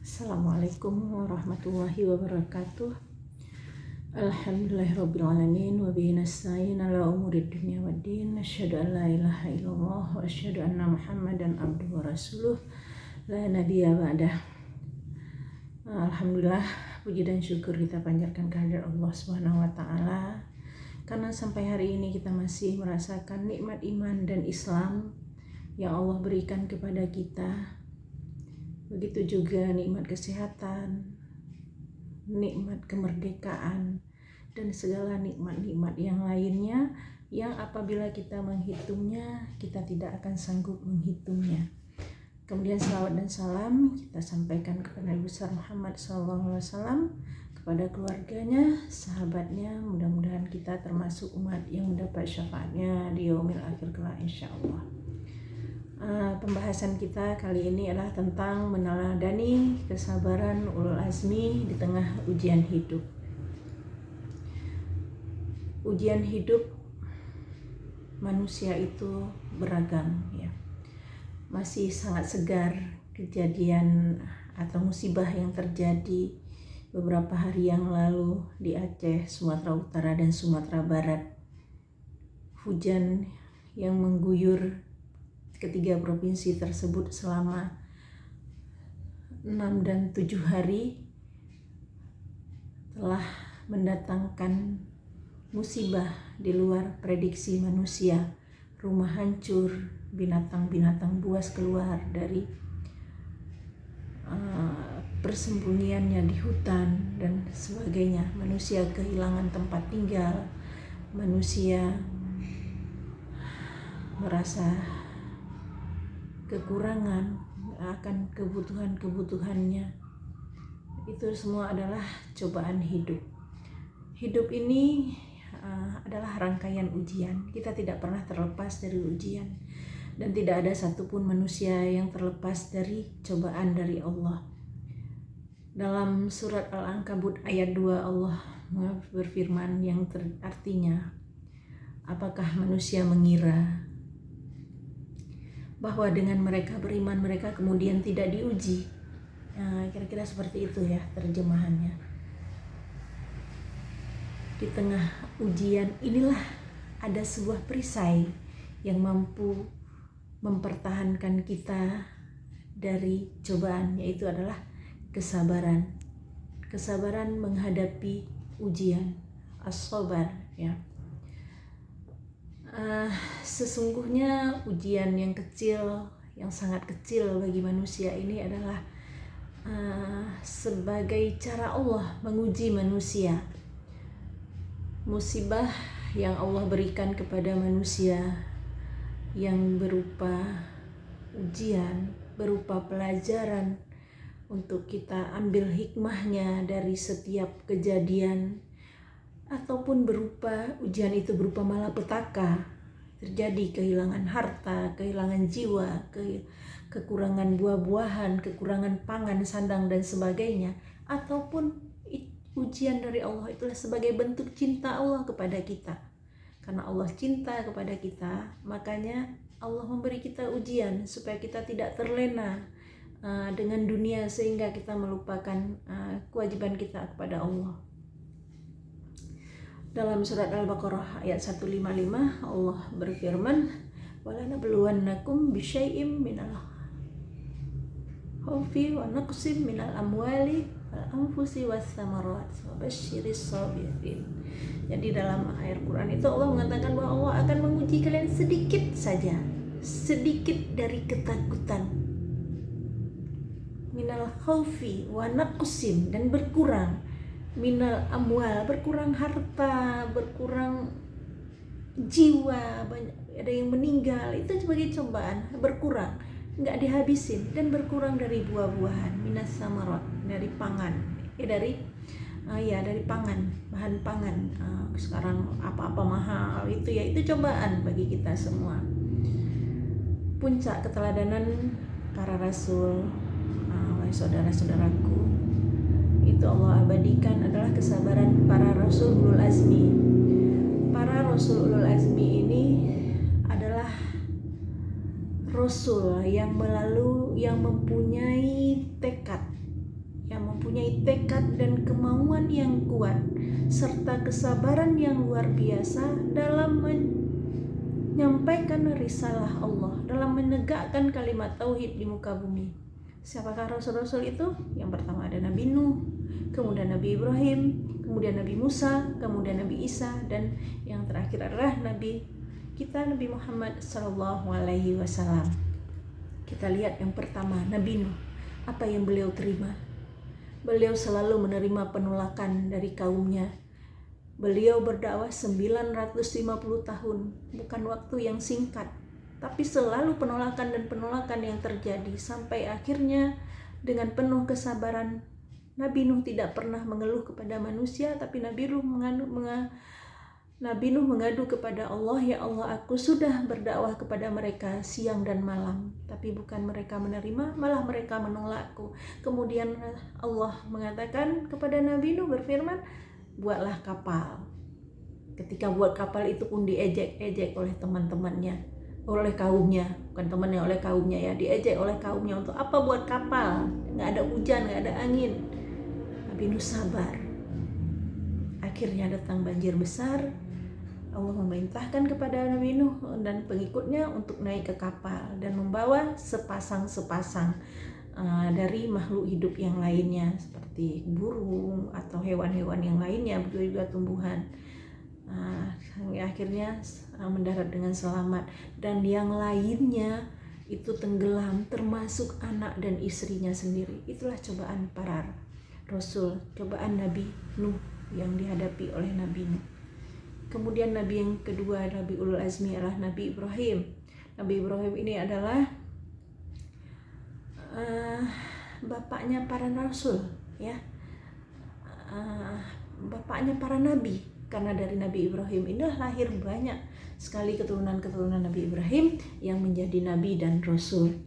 Assalamualaikum warahmatullahi wabarakatuh. Alhamdulillahirrabbilalamin. Wa bihi nasta'in ala umurid dunya waddin. Asyhadu an la ilaha illallah wa asyhadu anna Muhammadan abduhu wa rasuluh. La nabiyya ba'dah. Alhamdulillah, puji dan syukur kita panjatkan kehadirat Allah Subhanahu wa taala. Karena sampai hari ini kita masih merasakan nikmat iman dan Islam yang Allah berikan kepada kita. Begitu juga nikmat kesehatan, nikmat kemerdekaan, dan segala nikmat-nikmat yang lainnya yang apabila kita menghitungnya, kita tidak akan sanggup menghitungnya. Kemudian salawat dan salam kita sampaikan kepada Nabi besar Muhammad SAW, kepada keluarganya, sahabatnya. Mudah-mudahan kita termasuk umat yang mendapat syafaatnya di yaumil akhir kelak insyaallah. Pembahasan kita kali ini adalah tentang meneladani kesabaran ulul azmi di tengah ujian hidup. Ujian hidup manusia itu beragam, ya. Masih sangat segar kejadian atau musibah yang terjadi beberapa hari yang lalu di Aceh, Sumatera Utara, dan Sumatera Barat. Hujan yang mengguyur ketiga provinsi tersebut selama 6 dan 7 hari telah mendatangkan musibah di luar prediksi manusia. Rumah hancur, binatang-binatang buas keluar dari persembunyiannya di hutan dan sebagainya. Manusia kehilangan tempat tinggal, manusia merasa kekurangan akan kebutuhannya. Itu semua adalah cobaan hidup. Hidup ini adalah rangkaian ujian. Kita tidak pernah terlepas dari ujian, dan tidak ada satupun manusia yang terlepas dari cobaan dari Allah. Dalam surat Al-Ankabut ayat 2 Allah berfirman yang artinya, apakah manusia mengira bahwa dengan mereka beriman mereka kemudian tidak diuji? Kira-kira seperti itu ya terjemahannya. Di tengah ujian inilah ada sebuah perisai yang mampu mempertahankan kita dari cobaan, yaitu adalah kesabaran. Kesabaran menghadapi ujian, as-sabar, ya. Sesungguhnya ujian yang kecil, yang sangat kecil bagi manusia ini adalah sebagai cara Allah menguji manusia. Musibah yang Allah berikan kepada manusia yang berupa ujian, berupa pelajaran untuk kita ambil hikmahnya dari setiap kejadian, ataupun berupa ujian itu berupa malapetaka, terjadi kehilangan harta, kehilangan jiwa, kekurangan buah-buahan, kekurangan pangan, sandang, dan sebagainya. Ataupun ujian dari Allah itulah sebagai bentuk cinta Allah kepada kita. Karena Allah cinta kepada kita, makanya Allah memberi kita ujian supaya kita tidak terlena dengan dunia sehingga kita melupakan kewajiban kita kepada Allah. Dalam surat Al-Baqarah ayat 155 Allah berfirman, "Walanabluwannakum bisyai'im minal khaufi wa naqsim minal amwali wal anfusi was samarat wabashshiris sabirin." Jadi dalam ayat Quran itu Allah mengatakan bahwa Allah akan menguji kalian sedikit saja, sedikit dari ketakutan. Minal khaufi wa naqsim, dan berkurang. Minal amwal, berkurang harta, berkurang jiwa, banyak ada yang meninggal, itu sebagai cobaan. Berkurang, nggak dihabisin, dan berkurang dari buah-buahan. Minas samarat, dari pangan, dari pangan, bahan pangan. Sekarang apa-apa mahal, itu cobaan bagi kita semua. Puncak keteladanan para rasul, saudara-saudaraku, itu Allah abadikan adalah kesabaran para rasul ulul azmi. Para rasul ulul azmi ini adalah rasul yang mempunyai tekad tekad dan kemauan yang kuat, serta kesabaran yang luar biasa dalam menyampaikan risalah Allah, dalam menegakkan kalimat tauhid di muka bumi. Siapakah rasul-rasul itu? Yang pertama ada Nabi Nuh, kemudian Nabi Ibrahim, kemudian Nabi Musa, kemudian Nabi Isa, dan yang terakhir adalah Nabi kita, Nabi Muhammad SAW. Kita lihat yang pertama, Nabi Nuh. Apa yang beliau terima? Beliau selalu menerima penolakan dari kaumnya. Beliau berdakwah 950 tahun, bukan waktu yang singkat, tapi selalu penolakan dan penolakan yang terjadi, sampai akhirnya dengan penuh kesabaran Nabi Nuh tidak pernah mengeluh kepada manusia, tapi Nabi Nuh mengadu kepada Allah, "Ya Allah, aku sudah berdakwah kepada mereka siang dan malam, tapi bukan mereka menerima, malah mereka menolakku." Kemudian Allah mengatakan kepada Nabi Nuh, berfirman, "Buatlah kapal." Ketika buat kapal itu pun diejek-ejek oleh teman-temannya, oleh kaumnya, bukan temannya, oleh kaumnya ya, diejek oleh kaumnya. Untuk apa buat kapal? Nggak ada hujan, nggak ada angin. Nabi Nuh sabar. Akhirnya datang banjir besar. Allah memerintahkan kepada Nabi Nuh dan pengikutnya untuk naik ke kapal dan membawa sepasang-sepasang dari makhluk hidup yang lainnya, seperti burung atau hewan-hewan yang lainnya, begitu juga tumbuhan. Akhirnya mendarat dengan selamat, dan yang lainnya itu tenggelam, termasuk anak dan istrinya sendiri. Itulah cobaan para Rasul, cobaan Nabi Nuh yang dihadapi oleh Nabi Nuh. Kemudian Nabi yang kedua, Nabi Ulul Azmi, adalah Nabi Ibrahim. Nabi Ibrahim ini adalah bapaknya para Rasul, ya, bapaknya para Nabi. Karena dari Nabi Ibrahim inilah lahir banyak sekali keturunan-keturunan Nabi Ibrahim yang menjadi Nabi dan Rasul.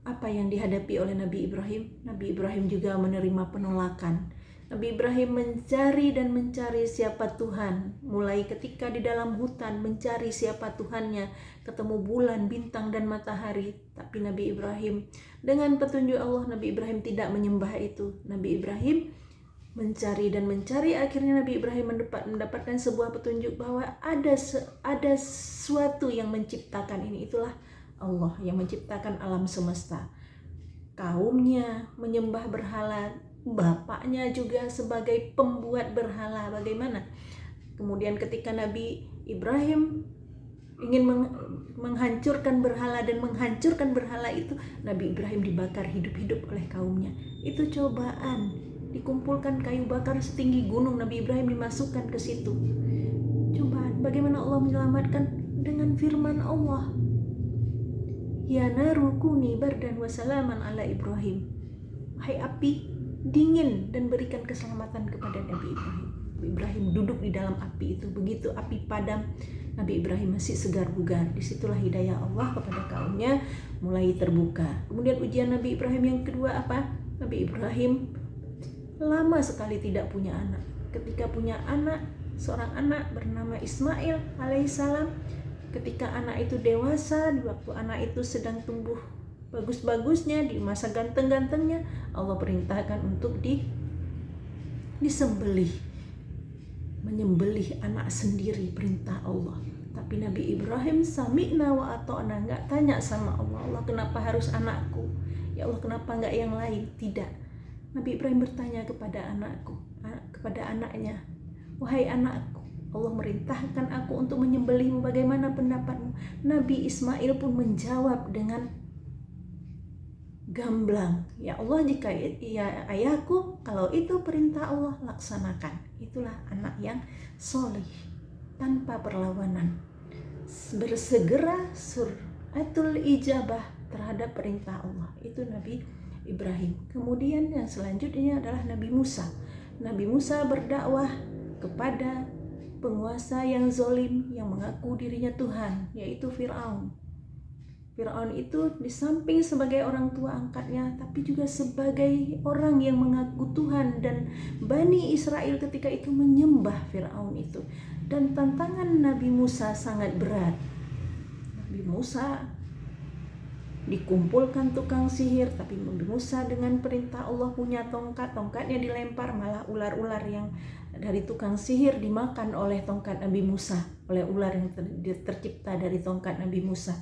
Apa yang dihadapi oleh Nabi Ibrahim? Nabi Ibrahim juga menerima penolakan. Nabi Ibrahim mencari siapa Tuhan. Mulai ketika di dalam hutan mencari siapa Tuhannya, ketemu bulan, bintang, dan matahari. Tapi Nabi Ibrahim dengan petunjuk Allah, Nabi Ibrahim tidak menyembah itu. Nabi Ibrahim mencari, akhirnya Nabi Ibrahim mendapatkan sebuah petunjuk bahwa ada sesuatu yang menciptakan ini. Itulah Allah yang menciptakan alam semesta. Kaumnya menyembah berhala, bapaknya juga sebagai pembuat berhala. Bagaimana? Kemudian ketika Nabi Ibrahim ingin menghancurkan berhala dan menghancurkan berhala itu, Nabi Ibrahim dibakar hidup-hidup oleh kaumnya. Itu cobaan. Dikumpulkan kayu bakar setinggi gunung, Nabi Ibrahim dimasukkan ke situ. Cobaan. Bagaimana Allah menyelamatkan? Dengan firman Allah, "Ya naru kuni bardan wa salaman ala Ibrahim." Hai api, dingin dan berikan keselamatan kepada Nabi Ibrahim. Nabi Ibrahim duduk di dalam api itu. Begitu api padam, Nabi Ibrahim masih segar bugar. Disitulah hidayah Allah kepada kaumnya mulai terbuka. Kemudian ujian Nabi Ibrahim yang kedua apa? Nabi Ibrahim lama sekali tidak punya anak. Ketika punya anak, seorang anak bernama Ismail alaihissalam. Ketika anak itu dewasa, di waktu anak itu sedang tumbuh bagus-bagusnya, di masa ganteng-gantengnya, Allah perintahkan untuk disembelih, menyembelih anak sendiri, perintah Allah. Tapi Nabi Ibrahim sami'na wa ata'na, nggak tanya sama Allah, Allah kenapa harus anakku? Ya Allah, kenapa nggak yang lain? Tidak. Nabi Ibrahim bertanya kepada anaknya, "Wahai anakku, Allah merintahkan aku untuk menyembelihmu, bagaimana pendapatmu?" Nabi Ismail pun menjawab dengan gamblang, "Ya Allah, jika ya ayahku, kalau itu perintah Allah, laksanakan." Itulah anak yang soleh, tanpa perlawanan, bersegera suratul ijabah terhadap perintah Allah. Itu Nabi Ibrahim. Kemudian yang selanjutnya adalah Nabi Musa. Nabi Musa berdakwah kepada penguasa yang zalim, yang mengaku dirinya Tuhan, yaitu Fir'aun. Fir'aun itu di samping sebagai orang tua angkatnya, tapi juga sebagai orang yang mengaku Tuhan, dan Bani Israel ketika itu menyembah Fir'aun itu. Dan tantangan Nabi Musa sangat berat. Nabi Musa dikumpulkan tukang sihir, tapi Nabi Musa dengan perintah Allah punya tongkat, tongkatnya dilempar, malah ular-ular yang dari tukang sihir dimakan oleh tongkat Nabi Musa, oleh ular yang tercipta dari tongkat Nabi Musa,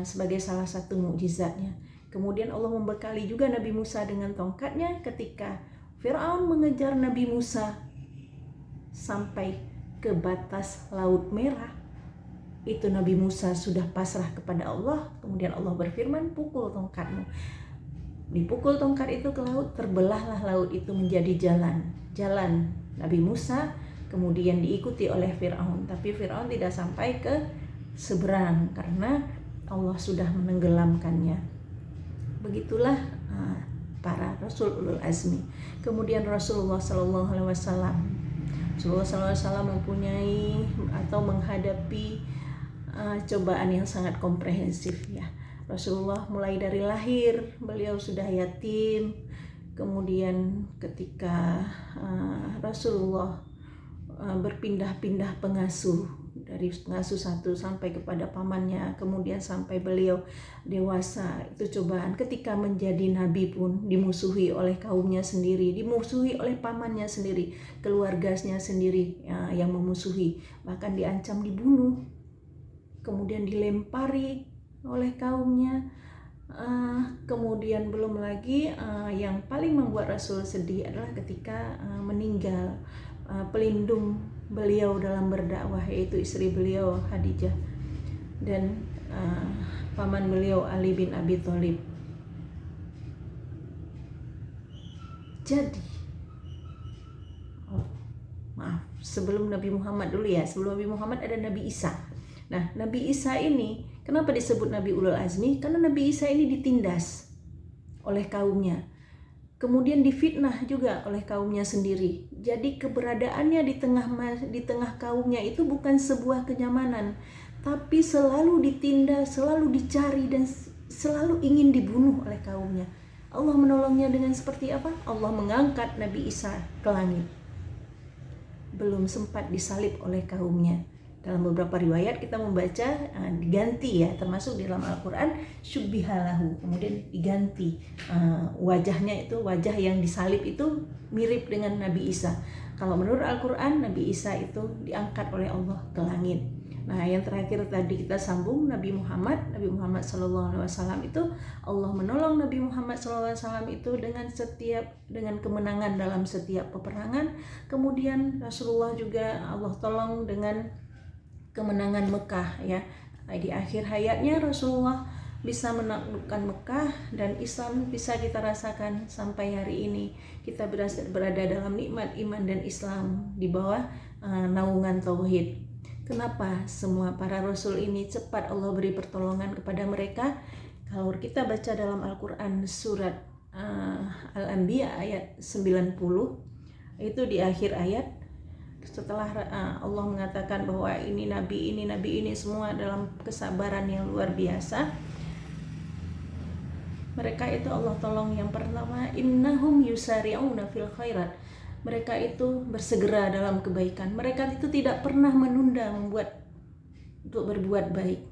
sebagai salah satu mukjizatnya. Kemudian Allah membekali juga Nabi Musa dengan tongkatnya ketika Fir'aun mengejar Nabi Musa sampai ke batas Laut Merah. Itu Nabi Musa sudah pasrah kepada Allah. Kemudian Allah berfirman, pukul tongkatmu. Dipukul tongkat itu ke laut, terbelahlah laut itu menjadi jalan Nabi Musa, kemudian diikuti oleh Fir'aun. Tapi Fir'aun tidak sampai ke seberang karena Allah sudah menenggelamkannya. Begitulah para Rasul ulul azmi. Kemudian Rasulullah SAW mempunyai atau menghadapi cobaan yang sangat komprehensif ya. Rasulullah mulai dari lahir beliau sudah yatim. Kemudian ketika Rasulullah berpindah-pindah pengasuh, dari pengasuh satu sampai kepada pamannya, kemudian sampai beliau dewasa, itu cobaan. Ketika menjadi nabi pun dimusuhi oleh kaumnya sendiri, dimusuhi oleh pamannya sendiri, keluarganya sendiri yang memusuhi, bahkan diancam dibunuh, kemudian dilempari oleh kaumnya. Kemudian belum lagi yang paling membuat Rasul sedih adalah ketika meninggal pelindung beliau dalam berdakwah, yaitu istri beliau Khadijah dan paman beliau Ali bin Abi Thalib. Jadi sebelum Nabi Muhammad dulu ya, sebelum Nabi Muhammad ada Nabi Isa. Nah, Nabi Isa ini kenapa disebut Nabi Ulul Azmi? Karena Nabi Isa ini ditindas oleh kaumnya, kemudian difitnah juga oleh kaumnya sendiri. Jadi keberadaannya di tengah kaumnya itu bukan sebuah kenyamanan, tapi selalu ditindas, selalu dicari, dan selalu ingin dibunuh oleh kaumnya. Allah menolongnya dengan seperti apa? Allah mengangkat Nabi Isa ke langit. Belum sempat disalib oleh kaumnya. Dalam beberapa riwayat kita membaca diganti ya, termasuk di dalam Al-Quran syubbihalahu, kemudian diganti wajahnya, itu wajah yang disalib itu mirip dengan Nabi Isa. Kalau menurut Al-Quran Nabi Isa itu diangkat oleh Allah ke langit. Nah, yang terakhir tadi kita sambung Nabi Muhammad SAW itu Allah menolong Nabi Muhammad SAW itu dengan kemenangan dalam setiap peperangan. Kemudian Rasulullah juga Allah tolong dengan kemenangan Mekah ya. Di akhir hayatnya Rasulullah bisa menaklukkan Mekah, dan Islam bisa kita rasakan sampai hari ini. Kita berada dalam nikmat iman dan Islam di bawah naungan tauhid. Kenapa semua para rasul ini cepat Allah beri pertolongan kepada mereka? Kalau kita baca dalam Al-Quran surat Al-Anbiya ayat 90, itu di akhir ayat, setelah Allah mengatakan bahwa ini nabi ini semua dalam kesabaran yang luar biasa, mereka itu Allah tolong. Yang pertama, innahum yusari'una fil khairat, mereka itu bersegera dalam kebaikan. Mereka itu tidak pernah menunda untuk berbuat baik.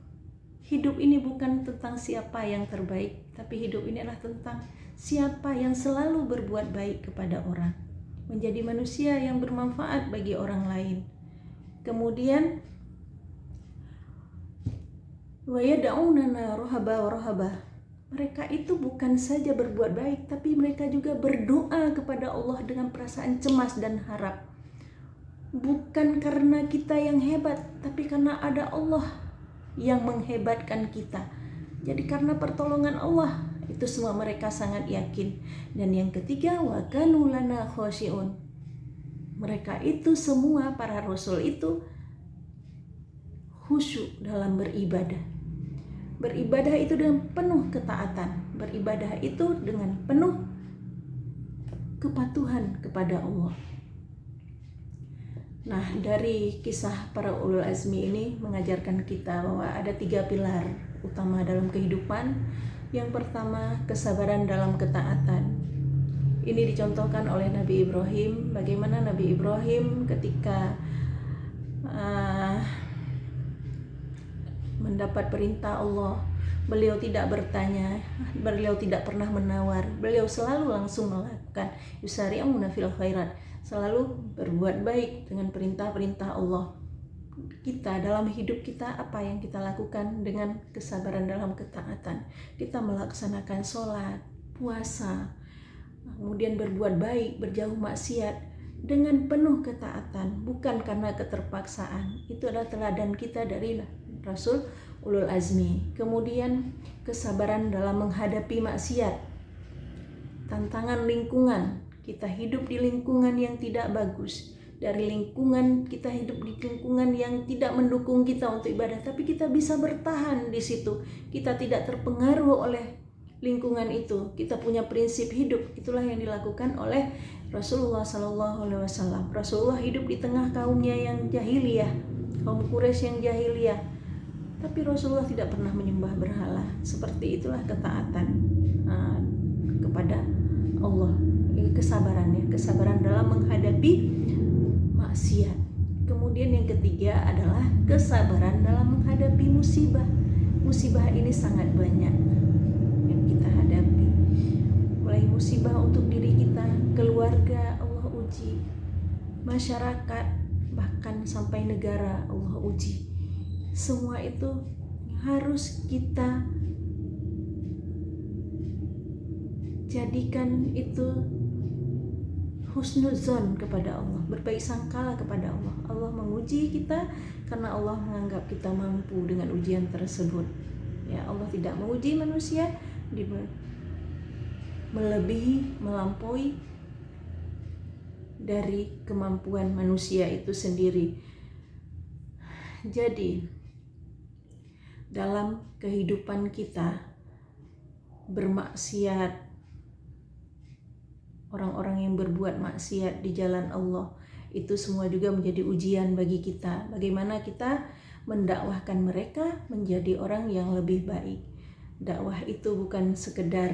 Hidup ini bukan tentang siapa yang terbaik, tapi hidup ini adalah tentang siapa yang selalu berbuat baik kepada orang, menjadi manusia yang bermanfaat bagi orang lain. Kemudian wa yad'unana rahaba wa rahaba, mereka itu bukan saja berbuat baik, tapi mereka juga berdoa kepada Allah dengan perasaan cemas dan harap. Bukan karena kita yang hebat, tapi karena ada Allah yang menghebatkan kita. Jadi karena pertolongan Allah, itu semua mereka sangat yakin. Dan yang ketiga, wa kanu lana khashi'un, mereka itu semua para rasul itu khusyuk dalam beribadah. Beribadah itu dengan penuh ketaatan, beribadah itu dengan penuh kepatuhan kepada Allah. Nah, dari kisah para ulul azmi ini mengajarkan kita bahwa ada 3 pilar utama dalam kehidupan. Yang pertama, kesabaran dalam ketaatan. Ini dicontohkan oleh Nabi Ibrahim, bagaimana Nabi Ibrahim ketika mendapat perintah Allah Beliau tidak bertanya, beliau tidak pernah menawar, beliau selalu langsung melakukan. Yusari'una fil khairat, selalu berbuat baik dengan perintah-perintah Allah. Kita dalam hidup kita, apa yang kita lakukan dengan kesabaran dalam ketaatan? Kita melaksanakan sholat, puasa, kemudian berbuat baik, berjauh maksiat dengan penuh ketaatan, bukan karena keterpaksaan. Itu adalah teladan kita dari Rasul Ulul Azmi. Kemudian kesabaran dalam menghadapi maksiat, tantangan lingkungan. Kita hidup di lingkungan yang tidak bagus, dari lingkungan kita hidup di lingkungan yang tidak mendukung kita untuk ibadah, tapi kita bisa bertahan di situ. Kita tidak terpengaruh oleh lingkungan itu. Kita punya prinsip hidup. Itulah yang dilakukan oleh Rasulullah SAW. Rasulullah hidup di tengah kaumnya yang jahiliyah, kaum Quraisy yang jahiliyah, tapi Rasulullah tidak pernah menyembah berhala. Seperti itulah ketaatan kepada Allah. Kesabarannya, kesabaran dalam menghadapi maksiat. Kemudian yang ketiga adalah kesabaran dalam menghadapi musibah. Musibah ini sangat banyak yang kita hadapi. Mulai musibah untuk diri kita, keluarga Allah uji, masyarakat, bahkan sampai negara Allah uji. Semua itu harus kita jadikan itu husnuzon kepada Allah, berbaik sangkala kepada Allah. Allah menguji kita karena Allah menganggap kita mampu dengan ujian tersebut. Ya, Allah tidak menguji manusia melebihi, melampaui dari kemampuan manusia itu sendiri. Jadi dalam kehidupan kita bermaksiat, orang-orang yang berbuat maksiat di jalan Allah, itu semua juga menjadi ujian bagi kita. Bagaimana kita mendakwahkan mereka menjadi orang yang lebih baik. Dakwah itu bukan sekedar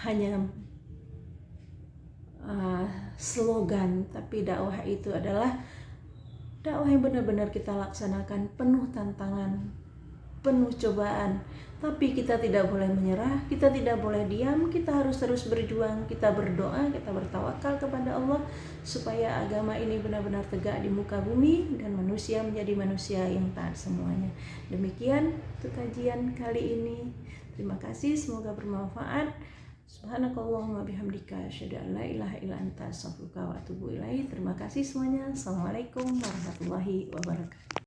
hanya slogan, tapi dakwah itu adalah dakwah yang benar-benar kita laksanakan, penuh tantangan, penuh cobaan. Tapi kita tidak boleh menyerah, kita tidak boleh diam, kita harus terus berjuang, kita berdoa, kita bertawakal kepada Allah supaya agama ini benar-benar tegak di muka bumi dan manusia menjadi manusia yang taat semuanya. Demikian untuk kajian kali ini. Terima kasih, semoga bermanfaat. Subhanakallahumma bihamdika asyhadu an la ilaha illa anta astaghfiruka wa atubu ilaik. Terima kasih semuanya. Assalamualaikum warahmatullahi wabarakatuh.